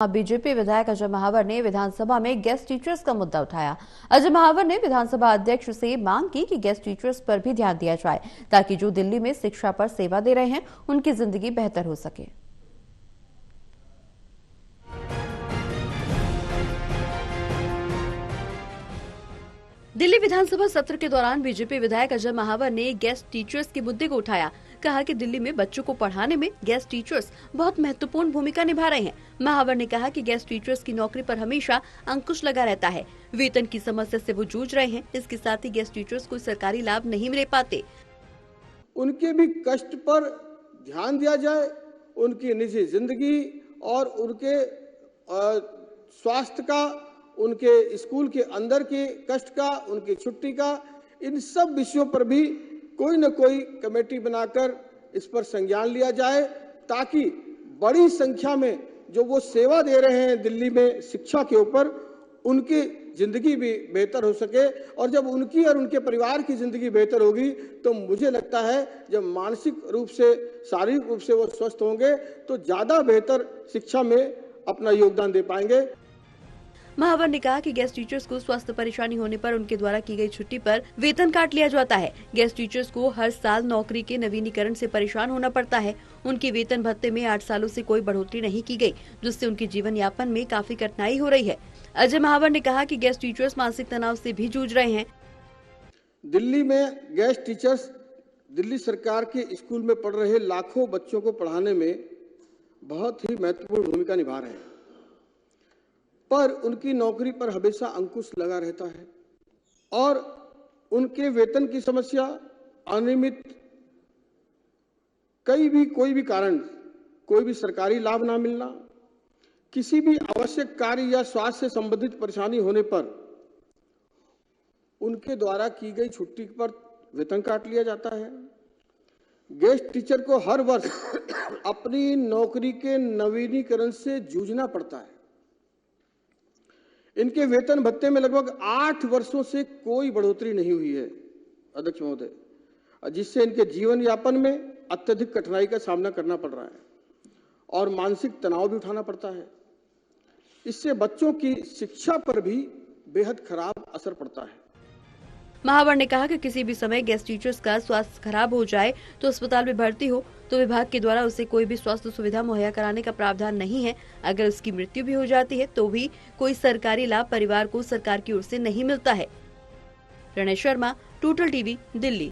BJP विधायक अजय महावर ने विधानसभा में गेस्ट टीचर्स का मुद्दा उठाया। अजय महावर ने विधानसभा अध्यक्ष से मांग की कि गेस्ट टीचर्स पर भी ध्यान दिया जाए ताकि जो दिल्ली में शिक्षा पर सेवा दे रहे हैं उनकी जिंदगी बेहतर हो सके। दिल्ली विधानसभा सत्र के दौरान बीजेपी विधायक अजय महावर ने गेस्ट टीचर्स के मुद्दे को उठाया। कहा कि दिल्ली में बच्चों को पढ़ाने में गेस्ट टीचर्स बहुत महत्वपूर्ण भूमिका निभा रहे हैं। महावर ने कहा कि गेस्ट टीचर्स की नौकरी पर हमेशा अंकुश लगा रहता है। वेतन की समस्या से वो जूझ रहे हैं। इसके साथ ही गेस्ट टीचर्स को सरकारी लाभ नहीं मिल पाते। उनके भी कष्ट पर ध्यान दिया जाए, उनकी निजी जिंदगी और उनके स्वास्थ्य का, उनके स्कूल के अंदर के कष्ट का, उनकी छुट्टी का, इन सब विषयों पर भी कोई न कोई कमेटी बनाकर इस पर संज्ञान लिया जाए ताकि बड़ी संख्या में जो वो सेवा दे रहे हैं दिल्ली में शिक्षा के ऊपर, उनकी जिंदगी भी बेहतर हो सके। और जब उनकी और उनके परिवार की जिंदगी बेहतर होगी तो मुझे लगता है जब मानसिक रूप से, शारीरिक रूप से वो स्वस्थ होंगे तो ज्यादा बेहतर शिक्षा में अपना योगदान दे पाएंगे। महावर ने कहा कि गेस्ट टीचर्स को स्वास्थ्य परेशानी होने पर उनके द्वारा की गई छुट्टी पर वेतन काट लिया जाता है। गेस्ट टीचर्स को हर साल नौकरी के नवीनीकरण से परेशान होना पड़ता है। उनके वेतन भत्ते में 8 सालों से कोई बढ़ोतरी नहीं की गई, जिससे उनके जीवन यापन में काफी कठिनाई हो रही है। अजय महावर ने कहा कि गेस्ट टीचर्स मानसिक तनाव से भी जूझ रहे हैं। दिल्ली में गेस्ट टीचर्स दिल्ली सरकार के स्कूल में पढ़ रहे लाखों बच्चों को पढ़ाने में बहुत ही महत्वपूर्ण भूमिका निभा रहे हैं, पर उनकी नौकरी पर हमेशा अंकुश लगा रहता है और उनके वेतन की समस्या, अनियमित कोई भी कारण, कोई भी सरकारी लाभ ना मिलना, किसी भी आवश्यक कार्य या स्वास्थ्य से संबंधित परेशानी होने पर उनके द्वारा की गई छुट्टी पर वेतन काट लिया जाता है। गेस्ट टीचर को हर वर्ष अपनी नौकरी के नवीनीकरण से जूझना पड़ता है। इनके वेतन भत्ते में लगभग 8 वर्षों से कोई बढ़ोतरी नहीं हुई है अध्यक्ष महोदय, जिससे इनके जीवन यापन में अत्यधिक कठिनाई का सामना करना पड़ रहा है और मानसिक तनाव भी उठाना पड़ता है। इससे बच्चों की शिक्षा पर भी बेहद खराब असर पड़ता है। महावर ने कहा कि किसी भी समय गेस्ट टीचर्स का स्वास्थ्य खराब हो जाए तो अस्पताल में भर्ती हो तो विभाग के द्वारा उसे कोई भी स्वास्थ्य सुविधा मुहैया कराने का प्रावधान नहीं है। अगर उसकी मृत्यु भी हो जाती है तो भी कोई सरकारी लाभ परिवार को सरकार की ओर से नहीं मिलता है। Ranesh Sharma, total TV, Delhi.